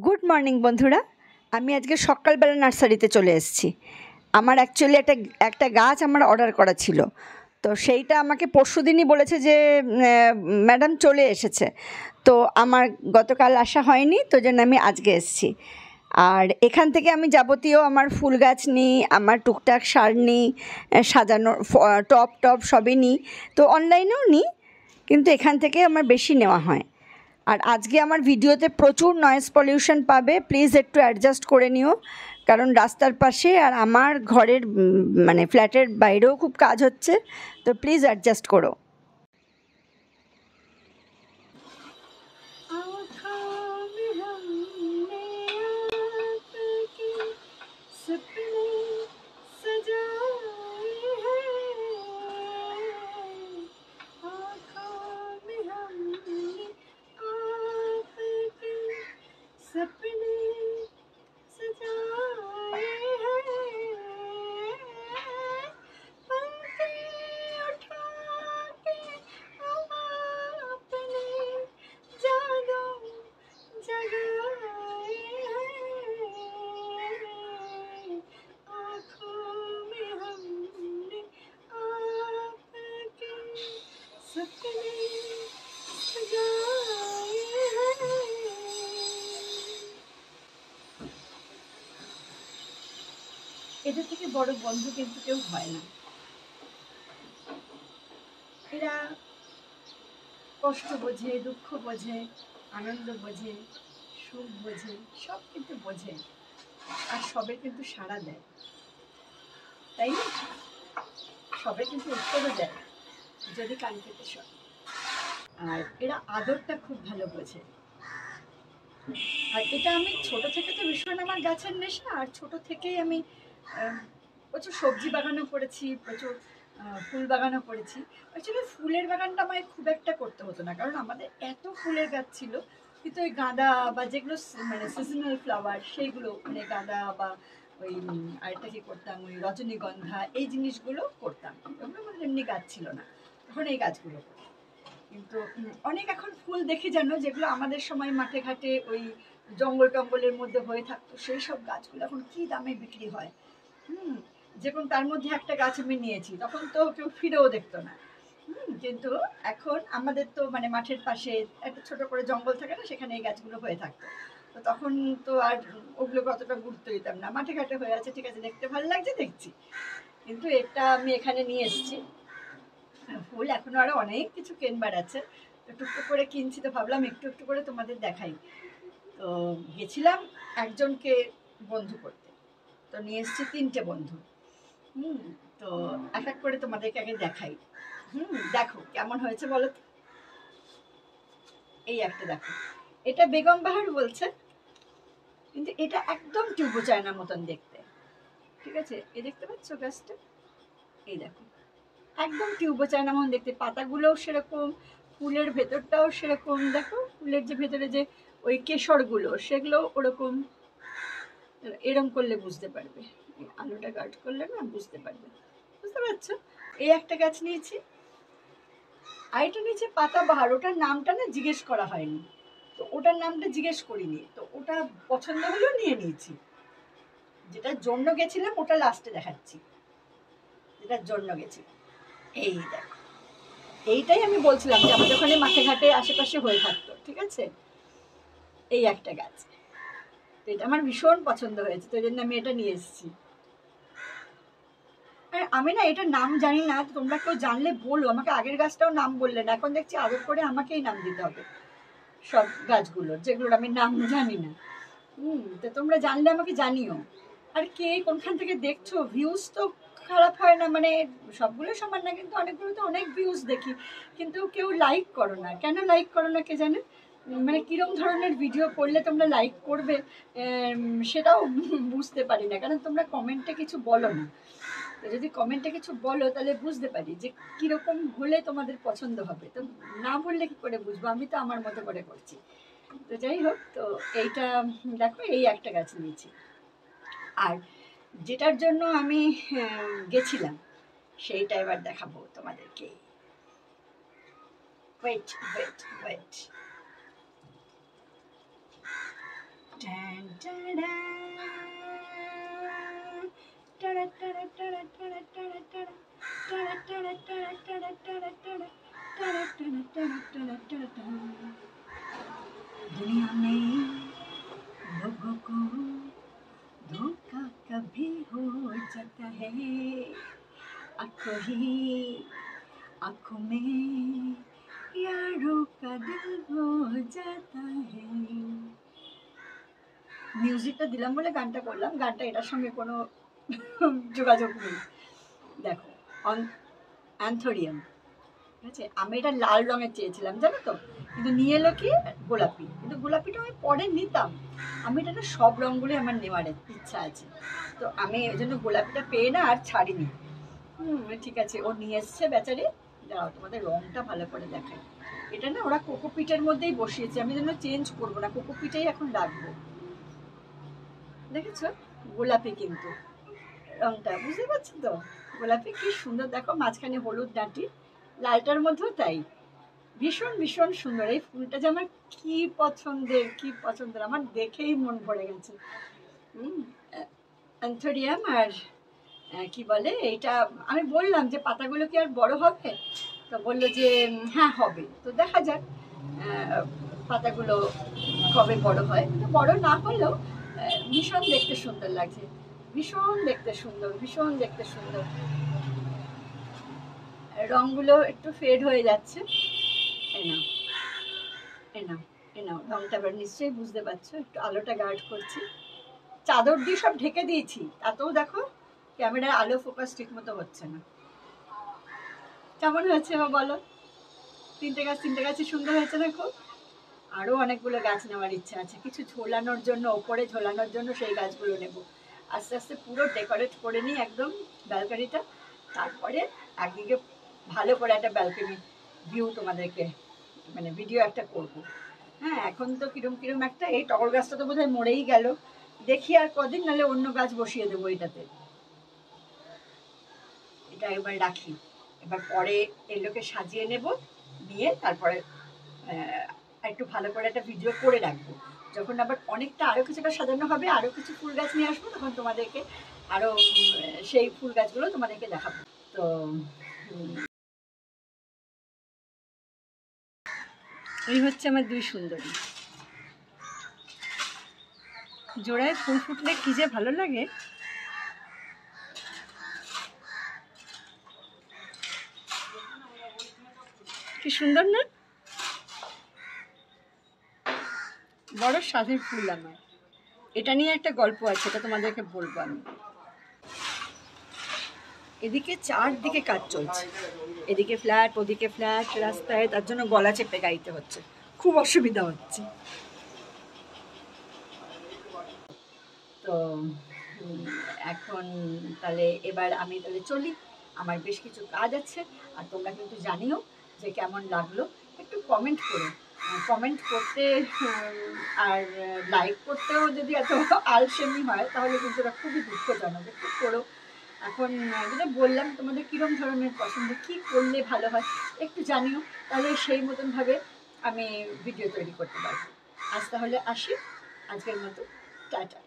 Good morning বন্ধুরা। আমি আজকে সকালবেলা নার্সারিতে চলে এসেছি। আমার অ্যাকচুয়ালি একটা গাছ আমার অর্ডার করা ছিল, তো সেইটা আমাকে পরশুদিনই বলেছে যে ম্যাডাম চলে এসেছে। তো আমার গতকাল আসা হয়নি, তো জন্য আমি আজকে এসেছি। আর এখান থেকে আমি যাবতীয় আমার ফুল গাছ নিই, আমার টুকটাক সার নিই, সাজানো টব সবই নিই। তো অনলাইনেও নিই, কিন্তু এখান থেকে আমার বেশি নেওয়া হয়। আর আজকে আমার ভিডিওতে প্রচুর নয়েজ পলিউশন পাবে, প্লিজ একটু অ্যাডজাস্ট করে নিও, কারণ রাস্তার পাশে আর আমার ঘরের মানে ফ্ল্যাটের বাইরেও খুব কাজ হচ্ছে, তো প্লিজ অ্যাডজাস্ট করো। এদের থেকে বড় বন্ধু কিন্তু কেউ হয় না। এরা কষ্ট বোঝে, দুঃখ বোঝে, আনন্দ বোঝে, সুখ বোঝে, সব কিন্তু বোঝে, আর সবে কিন্তু সাড়া দেয়, তাই না? সবে কিন্তু উত্তরও দেয় যদি কান পেতে শোনে। আর এরা আদরটা খুব ভালো বোঝে। আর এটা আমি ছোট থেকে তো ভীষণ আমার গাছের নেশা। আর ছোট থেকেই আমি প্রচুর সবজি বাগানও করেছি, প্রচুর ফুল বাগানও করেছি। অ্যাকচুয়ালি ফুলের বাগানটা আমায় খুব একটা করতে হতো না, কারণ আমাদের এত ফুলের গাছ ছিল। কিন্তু ওই গাঁদা বা যেগুলো মানে সিজনাল ফ্লাওয়ার, সেইগুলো মানে গাঁদা বা ওই আরেকটা কি করতাম, ওই রজনীগন্ধা, এই জিনিসগুলো করতাম। ওগুলো আমাদের এমনি গাছ ছিল না, তখন এই গাছগুলো করতাম। কিন্তু অনেক এখন ফুল দেখি জানো, যেগুলো আমাদের সময় মাঠে ঘাটে ওই জঙ্গল টঙ্গলের মধ্যে হয়ে থাকতো, সেই সব গাছগুলো এখন কি দামে বিক্রি হয়। যেরকম তার মধ্যে একটা গাছ আমি নিয়েছি, তখন তো কেউ ফিরেও দেখতো না। কিন্তু এখন আমাদের তো মানে মাঠের পাশে একটা ছোট করে জঙ্গল থাকে না, সেখানে এই গাছগুলো হয়ে থাকতো। তো তখন তো আর ওগুলোকে অতটা গুরুত্ব দিতাম না, মাঠে ঘাটে হয়ে আছে, ঠিক আছে, দেখতে ভালো লাগছে, দেখছি। কিন্তু এটা আমি এখানে নিয়ে এসেছি। ফুল এখনো আরো অনেক কিছু কেনবার আছে, তো টুকটুক করে কিনছি, তো ভাবলাম একটু একটু করে তোমাদের দেখাই। তো গেছিলাম একজনকে বন্ধু করতে, তো নিয়ে এসেছি 3টে বন্ধু। তো এক এক করে তোমাদেরকে আগে দেখাই। দেখো কেমন হয়েছে বলো তো। এই একটা দেখো, এটা বেগম বাহার বলছে, কিন্তু এটা একদম টিউবো চায়নার মতন দেখতে। ঠিক আছে, এই দেখতে পাচ্ছ গাছটা? এই দেখো, একদম টিউবো চায়না মতন দেখতে, পাতাগুলোও সেরকম, ফুলের ভেতরটাও সেরকম। দেখো ফুলের যে ভেতরে যে ওই কেশরগুলো, সেগুলো ওরকম। এরম করলে বুঝতে পারবে, আলোটা গার্ড করলে না বুঝতে পারবে। বুঝতে পারছো? এই একটা গাছ নিয়েছি, আর এটা নিচে পাতাবাহার, ওটার নামটা না জিজ্ঞেস করা হয়নি, তো ওটার নামটা জিজ্ঞেস করিনি, তো ওটা পছন্দ হলেও নিয়ে নিয়েছি। যেটার জন্য গেছিলাম ওটা লাস্টে দেখাচ্ছি, যেটার জন্য গেছি। এই দেখো, এইটাই আমি বলছিলাম যে আমাদের ওখানে মাঠে ঘাটে আশেপাশে হয়ে থাকতো। ঠিক আছে, এই একটা গাছ, তো এটা আমার ভীষণ পছন্দ হয়েছে, তো এই জন্য আমি এটা নিয়ে এসেছি। আমি না এটার নাম জানি না, তোমরা কেউ জানলে বলো আমাকে। আগের গাছটাও নাম বললে না, এখন দেখছি আদর করে আমাকেই নাম দিতে হবে সব গাছগুলোর, যেগুলোর আমি নাম জানি না। তো তোমরা জানলে আমাকে জানিও। আর কে কোনখান থেকে দেখছো, ভিউজ তো খারাপ হয় না, মানে সবগুলো সমান না, কিন্তু অনেকগুলোতে অনেক ভিউজ দেখি, কিন্তু কেউ লাইক করো না। কেন লাইক করো না কে জানে? মানে কিরম ধরনের ভিডিও করলে তোমরা লাইক করবে সেটাও বুঝতে পারি না, কারণ তোমরা কমেন্টে কিছু বলো না। তো যদি কমেন্টে কিছু বলো তাহলে বুঝতে পারি যে কিরকম হলে তোমাদের পছন্দ হবে, তো না বললে কি করে বুঝবো? আমি তো আমার মতো করে করছি। তো যাই হোক, তো এইটা দেখো, এই একটা গাছ নিয়েছি। আর যেটার জন্য আমি গেছিলাম সেইটা এবার দেখাবো তোমাদেরকে। ওয়েট ওয়েট ওয়েট, ট্যান tada, tada tada tada tada tada tada, tada tada tada tada tada tada, tada tada tada tada tada tada. दुनिया में लोगों को धोखा कभी हो जाता है, आंखों ही आंखों में यारों का दिल हो जाता है। মিউজিকটা দিলাম বলে গানটা করলাম, গানটা এটার সঙ্গে কোনো যোগাযোগ নেই। দেখো অ্যান্থোরিয়াম, ঠিক আছে, আমি এটা লাল রঙের চেয়েছিলাম জানো তো, কিন্তু নিয়ে এলো কি গোলাপি, কিন্তু গোলাপিটা আমি পরে নিতাম, আমি এটা না সব রঙগুলোই আমার নেওয়ার ইচ্ছা আছে, তো আমি ওই জন্য গোলাপিটা পেয়ে না আর ছাড়িনি। ঠিক আছে, ও নিয়ে এসছে বেচারি, দাঁড়াও তোমাদের রঙটা ভালো করে দেখাই। এটা না ওরা কোকোপিটের মধ্যেই বসিয়েছে, আমি যেন চেঞ্জ করবো না, কোকোপিটেই এখন রাখবো। দেখেছো গোলাপি, কিন্তু রংটা বুঝতে পারছো তো, গোলাপি কি সুন্দর, দেখো মাঝখানে হলুদ ডাঁটি, লালটার মধ্যেও তাই, ভীষণ ভীষণ সুন্দর। এই ফুলটা যে আমার কি পছন্দের, কি পছন্দের, আমার দেখেই মন ভরে গেছে। অ্যান্থোরিয়াম আর কি বলে এইটা, আমি বললাম যে পাতাগুলো কি আর বড় হবে, তো বললো যে হ্যাঁ হবে, তো দেখা যাক পাতাগুলো কবে বড় হয়, তো বড় না হলেও ভীষণ দেখতে সুন্দর লাগছে, ভীষণ দেখতে সুন্দর, ভীষণ দেখতে সুন্দর। রঙগুলো একটু ফেড হয়ে যাচ্ছে, এনাও এনাও এনাও, রঙটা এবার নিশ্চয়ই বুঝতে পারছো, একটু আলোটা গার্ড করছি, চাদর দিয়ে সব ঢেকে দিয়েছি, তাতেও দেখো ক্যামেরার আলো ফোকাস ঠিক মতো হচ্ছে না। কেমন হয়েছে বলো, তিনটে গাছই সুন্দর হয়েছে না খুব? আরও অনেকগুলো গাছ নেওয়ার ইচ্ছা আছে, কিছু ঝোলানোর জন্য, ওপরে ঝোলানোর জন্য সেই গাছগুলো নেব। আস্তে আস্তে পুরো ডেকোরেট করে নিই একদম ব্যালকনিটা, তারপরে একদিকে ভালো করে একটা ব্যালকনি ভিউ তোমাদেরকে মানে ভিডিও একটা করব। হ্যাঁ, এখন তো কিরম কিরম একটা, এই টগর গাছটা তো বোধহয় মরেই গেল, দেখি আর কদিন, নাহলে অন্য গাছ বসিয়ে দেবো এটাতে। এটা এবার রাখি, এবার পরে এগুলোকে সাজিয়ে নেব, নিয়ে তারপরে একটু ভালো করে একটা ভিডিও করে রাখবো, যখন আবার অনেকটা আরও কিছুটা সাজানো হবে, আরও কিছু ফুল গাছ নিয়ে আসবো, তখন তোমাদেরকে আরও সেই ফুল গাছগুলো তোমাদেরকে দেখাবো। তো এই হচ্ছে আমার দুই সুন্দরী, জোড়ায় ফুল ফুটলে কি যে ভালো লাগে। কি সুন্দর না, বড় স্বাদের ফুল আমার, এটা নিয়ে একটা গল্প আছে, এটা তোমাদেরকে বলবো আমি। এদিকে চারদিকে কাজ চলছে, এদিকে ফ্ল্যাট, ওদিকে ফ্ল্যাট, রাস্তায়, তার জন্য গলা চেপে গাইতে হচ্ছে, খুব অসুবিধা হচ্ছে। তো এখন তাহলে এবার আমি তাহলে চলি, আমার বেশ কিছু কাজ আছে, আর তোমরা কিন্তু জানিও যে কেমন লাগলো, একটু কমেন্ট করো, কমেন্ট করতে আর লাইক করতেও যদি এত আলসেমি হয় তাহলে কিন্তু ওরা খুবই দুঃখজনক, একটু করো। এখন যেটা বললাম তোমাদের কীরকম ধরনের পছন্দ, কী করলে ভালো হয় একটু জানিও, তাহলে সেই মতনভাবে আমি ভিডিও তৈরি করতে পারবো। আজ তাহলে আসি, আজকের মতো টাটা।